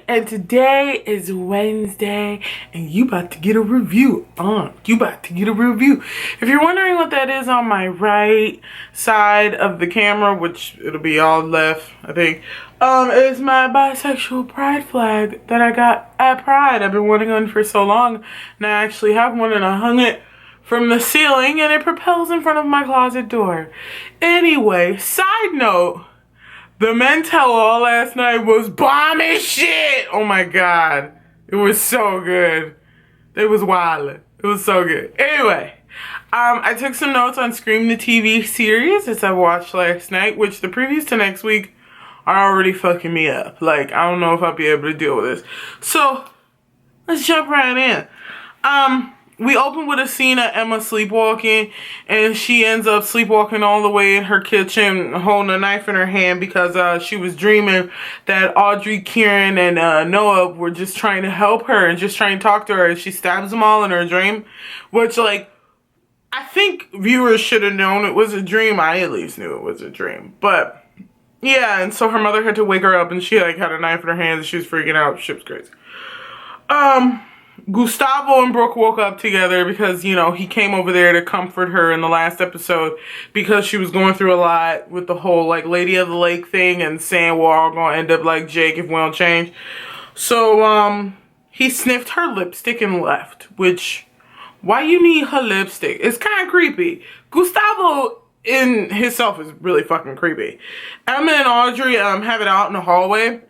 and today is Wednesday, and you about to get a review. If you're wondering what that is on my right side of the camera, which it'll be all left, I think, is my bisexual pride flag that I got at Pride. I've been wanting one for so long, and I actually have one, and I hung it from the ceiling, and it propels in front of my closet door. Anyway, side note, the men tell-all last night was bomb as shit. Oh my god. It was so good. It was wild. It was so good. Anyway, I took some notes on Scream the TV series that I watched last night, which the previews to next week are already fucking me up. Like, I don't know if I'll be able to deal with this. So, let's jump right in. We open with a scene of Emma sleepwalking, and she ends up sleepwalking all the way in her kitchen, holding a knife in her hand because she was dreaming that Audrey, Kieran, and Noah were just trying to help her and just trying to talk to her, and she stabs them all in her dream, which, like, I think viewers should have known it was a dream. I at least knew it was a dream, but yeah, and so her mother had to wake her up, and she, like, had a knife in her hand, and she was freaking out. Shit was crazy. Gustavo and Brooke woke up together because, you know, he came over there to comfort her in the last episode because she was going through a lot with the whole, like, Lady of the Lake thing and saying we're all gonna end up like Jake if we don't change. So, he sniffed her lipstick and left, which, why you need her lipstick? It's kind of creepy. Gustavo in himself is really fucking creepy. Emma and Audrey, have it out in the hallway.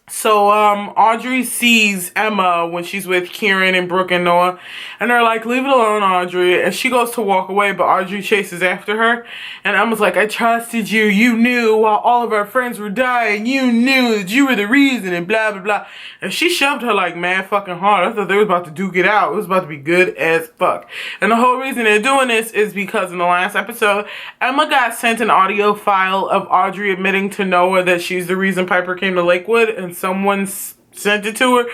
So, Audrey sees Emma when she's with Kieran and Brooke and Noah, and they're like, leave it alone, Audrey, and she goes to walk away, but Audrey chases after her, and Emma's like, I trusted you, you knew while all of our friends were dying, you knew that you were the reason, and blah, blah, blah, and she shoved her, like, mad fucking hard. I thought they was about to duke it out. It was about to be good as fuck, and the whole reason they're doing this is because in the last episode, Emma got sent an audio file of Audrey admitting to Noah that she's the reason Piper came to Lakewood, and someone sent it to her.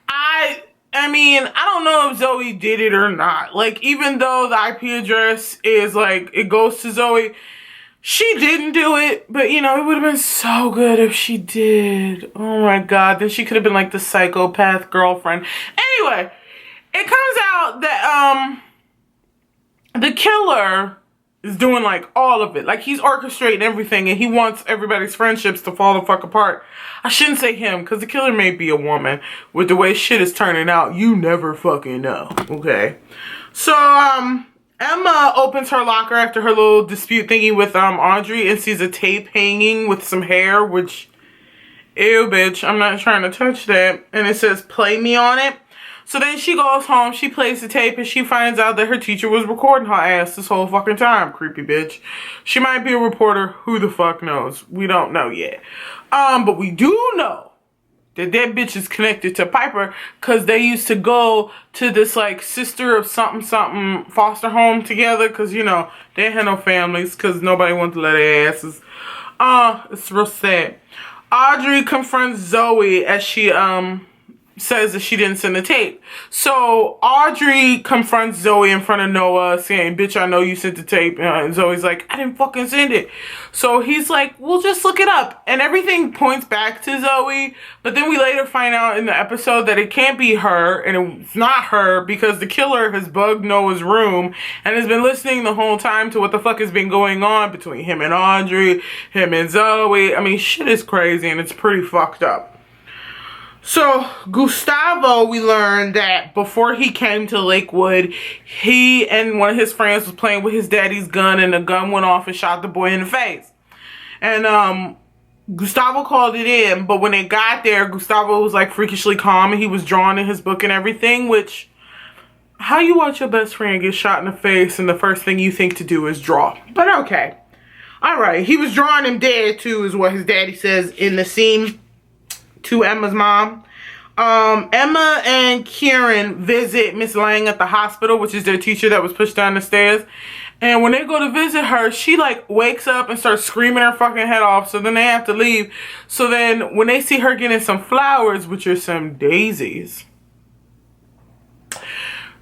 I mean, I don't know if Zoe did it or not. Like, even though the IP address is, like, it goes to Zoe, she didn't do it. But, you know, it would have been so good if she did. Oh, my God. Then she could have been, like, the psychopath girlfriend. Anyway, it comes out that, the killer is doing, like, all of it. Like, he's orchestrating everything, and he wants everybody's friendships to fall the fuck apart. I shouldn't say him, because the killer may be a woman. With the way shit is turning out, you never fucking know, okay? So, Emma opens her locker after her little dispute thingy with, Audrey, and sees a tape hanging with some hair, which, ew, bitch, I'm not trying to touch that. And it says, play me on it. So then she goes home, she plays the tape, and she finds out that her teacher was recording her ass this whole fucking time. Creepy bitch. She might be a reporter. Who the fuck knows? We don't know yet. But we do know that that bitch is connected to Piper because they used to go to this, like, sister of something something foster home together because, you know, they had no families because nobody wanted to let their asses. It's real sad. Audrey confronts Zoe as she, says that she didn't send the tape. So Audrey confronts Zoe in front of Noah saying, bitch, I know you sent the tape. And Zoe's like, I didn't fucking send it. So he's like, well, just look it up. And everything points back to Zoe. But then we later find out in the episode that it can't be her. And it's not her because the killer has bugged Noah's room and has been listening the whole time to what the fuck has been going on between him and Audrey, him and Zoe. I mean, shit is crazy and it's pretty fucked up. So, Gustavo, we learned that before he came to Lakewood, he and one of his friends was playing with his daddy's gun, and the gun went off and shot the boy in the face. And, Gustavo called it in, but when they got there, Gustavo was, like, freakishly calm, and he was drawing in his book and everything, which, how you watch your best friend get shot in the face, and the first thing you think to do is draw. But okay. Alright, he was drawing him dead, too, is what his daddy says in the scene to Emma's mom. Emma and Kieran visit Miss Lang at the hospital, which is their teacher that was pushed down the stairs. And when they go to visit her, she, like, wakes up and starts screaming her fucking head off. So then they have to leave. So then when they see her getting some flowers, which are some daisies.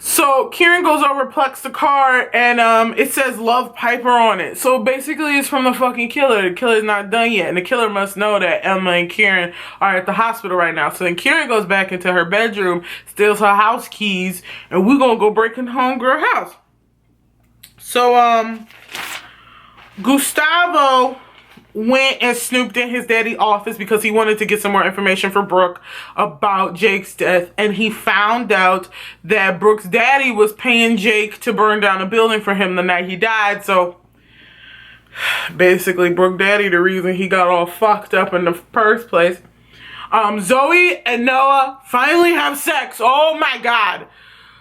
So Kieran goes over, plucks the card, and it says Love Piper on it. So basically it's from the fucking killer. The killer's not done yet, and the killer must know that Emma and Kieran are at the hospital right now. So then Kieran goes back into her bedroom, steals her house keys, and we're gonna go break into homegirl house. So Gustavo went and snooped in his daddy's office because he wanted to get some more information for Brooke about Jake's death, and he found out that Brooke's daddy was paying Jake to burn down a building for him the night he died. So basically Brooke's daddy the reason he got all fucked up in the first place. Zoe and Noah finally have sex. Oh my god.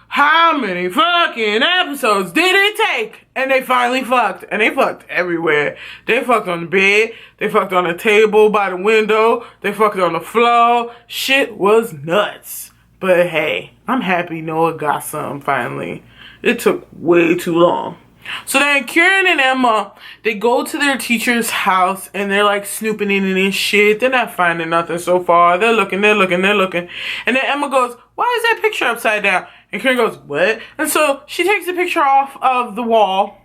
How many fucking episodes did it take? And they finally fucked. And they fucked everywhere. They fucked on the bed. They fucked on the table by the window. They fucked on the floor. Shit was nuts. But hey, I'm happy Noah got some finally. It took way too long. So then Kieran and Emma, they go to their teacher's house and they're like snooping in and shit. They're not finding nothing so far. They're looking. And then Emma goes, why is that picture upside down? And Kieran goes, what? And so she takes the picture off of the wall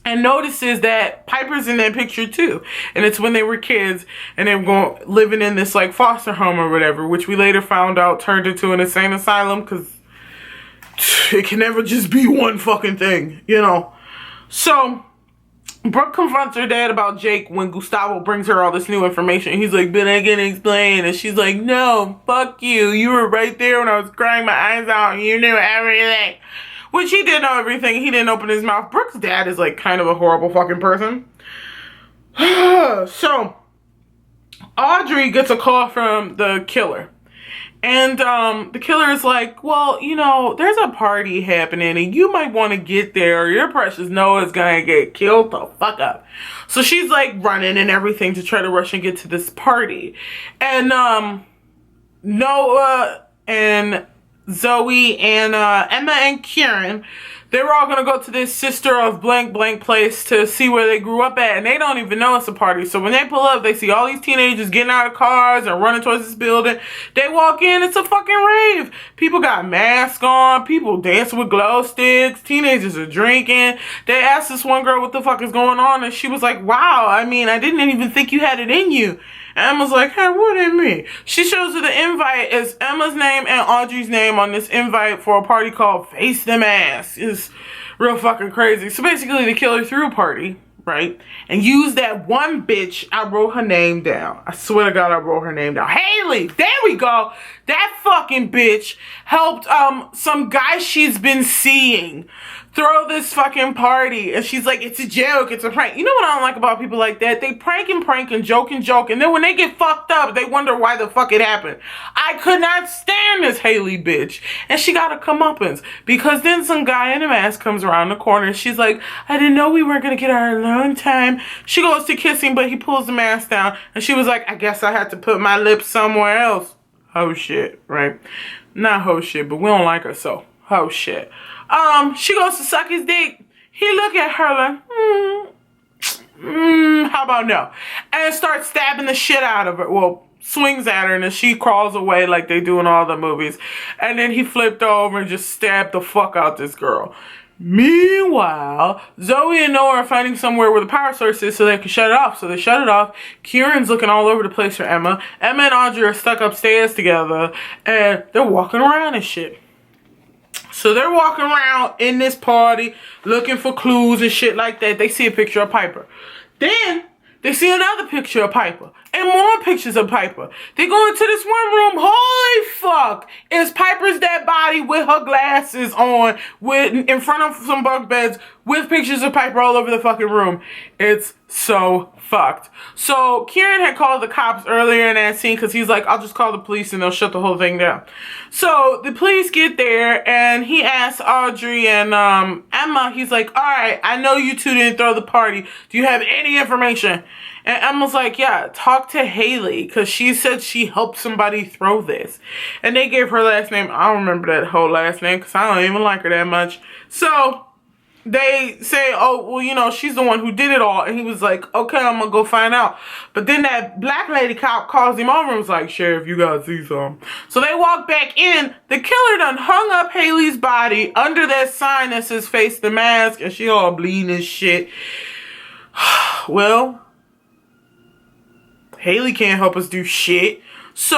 and notices that Piper's in that picture too. And it's when they were kids and they were living in this like foster home or whatever, which we later found out turned into an insane asylum because it can never just be one fucking thing, you know. So Brooke confronts her dad about Jake when Gustavo brings her all this new information. He's like, but I can explain. And she's like, no, fuck you. You were right there when I was crying my eyes out and you knew everything. Which he did know everything. He didn't open his mouth. Brooke's dad is like kind of a horrible fucking person. So Audrey gets a call from the killer. And the killer is like, well, you know, there's a party happening and you might want to get there or your precious Noah's going to get killed the fuck up. So she's like running and everything to try to rush and get to this party. And Noah and Zoe and Emma and Kieran, they were all gonna go to this sister of blank blank place to see where they grew up at, and they don't even know it's a party. So when they pull up, they see all these teenagers getting out of cars and running towards this building. They walk in, it's a fucking rave. People got masks on, people dancing with glow sticks, teenagers are drinking. They asked this one girl what the fuck is going on, and she was like, wow, I mean, I didn't even think you had it in you. And Emma's like, hey, what in me? She shows her the invite. It's Emma's name and Audrey's name on this invite for a party called Face Them Ass. It's real fucking crazy. So basically the killer threw a party, right? And used that one bitch. I wrote her name down. I swear to God, I wrote her name down. Haley. There we go. That fucking bitch helped some guy she's been seeing throw this fucking party. And she's like, it's a joke, it's a prank. You know what I don't like about people like that? They prank and joke. And then when they get fucked up, they wonder why the fuck it happened. I could not stand this Haley bitch. And she got a comeuppance. Because then some guy in a mask comes around the corner. And she's like, I didn't know we weren't going to get our alone time. She goes to kiss him, but he pulls the mask down. And she was like, I guess I had to put my lips somewhere else. Ho shit, right? Not ho shit, but we don't like her, so ho shit. She goes to suck his dick. He look at her like, how about no? And starts stabbing the shit out of her. Well, swings at her and then she crawls away like they do in all the movies. And then he flipped over and just stabbed the fuck out this girl. Meanwhile, Zoe and Noah are finding somewhere where the power source is so they can shut it off. So they shut it off. Kieran's looking all over the place for Emma. Emma and Audrey are stuck upstairs together and they're walking around and shit. So they're walking around in this party looking for clues and shit like that. They see a picture of Piper. Then they see another picture of Piper. And more pictures of Piper. They go into this one room. Holy fuck. It's Piper's dead body with her glasses on. In front of some bunk beds. With pictures of Piper all over the fucking room. It's so fucked. So Kieran had called the cops earlier in that scene because he's like, I'll just call the police and they'll shut the whole thing down. So the police get there and he asks Audrey and Emma, he's like, all right, I know you two didn't throw the party. Do you have any information? And Emma's like, yeah, talk to Haley because she said she helped somebody throw this. And they gave her last name. I don't remember that whole last name because I don't even like her that much. So they say, oh, well, you know, she's the one who did it all. And he was like, okay, I'm going to go find out. But then that black lady cop calls him over and was like, Sheriff, you got to see something. So they walk back in. The killer done hung up Haley's body under that sign that says face the mask. And she all bleeding and shit. Well, Haley can't help us do shit. So,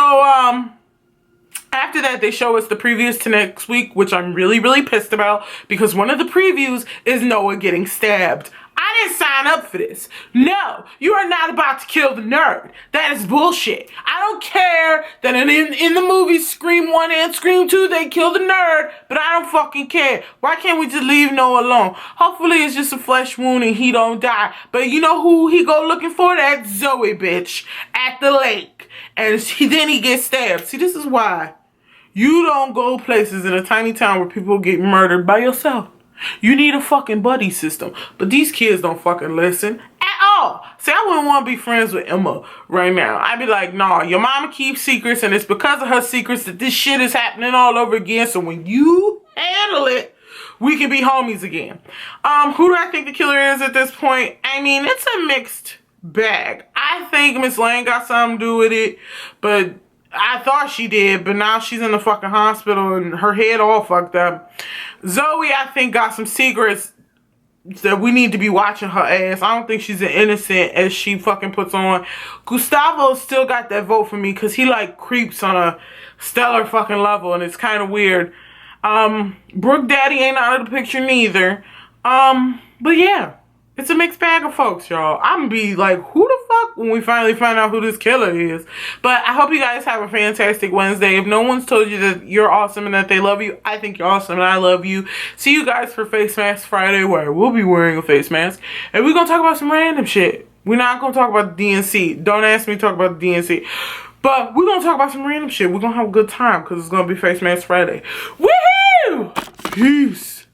after that, they show us the previews to next week, which I'm really, really pissed about because one of the previews is Noah getting stabbed. I didn't sign up for this. No, you are not about to kill the nerd. That is bullshit. I don't care that in the movie Scream 1 and Scream 2, they kill the nerd, but I don't fucking care. Why can't we just leave Noah alone? Hopefully it's just a flesh wound and he don't die. But you know who he go looking for? That Zoe bitch at the lake. And then he gets stabbed. See, this is why. You don't go places in a tiny town where people get murdered by yourself. You need a fucking buddy system. But these kids don't fucking listen at all. See, I wouldn't want to be friends with Emma right now. I'd be like, nah, your mama keeps secrets and it's because of her secrets that this shit is happening all over again. So when you handle it, we can be homies again. Who do I think the killer is at this point? I mean, it's a mixed bag. I think Miss Lane got something to do with it, but I thought she did, but now she's in the fucking hospital and her head all fucked up. Zoe, I think, got some secrets that we need to be watching her ass. I don't think she's as innocent as she fucking puts on. Gustavo still got that vote for me because he like creeps on a stellar fucking level and it's kind of weird. Brooke Daddy ain't out of the picture neither. But yeah. It's a mixed bag of folks, y'all. I'm gonna be like, who the fuck when we finally find out who this killer is. But I hope you guys have a fantastic Wednesday. If no one's told you that you're awesome and that they love you, I think you're awesome and I love you. See you guys for Face Mask Friday, where we'll be wearing a face mask. And we're gonna talk about some random shit. We're not gonna talk about the DNC. Don't ask me to talk about the DNC. But we're gonna talk about some random shit. We're gonna have a good time because it's gonna be Face Mask Friday. Woohoo! Peace.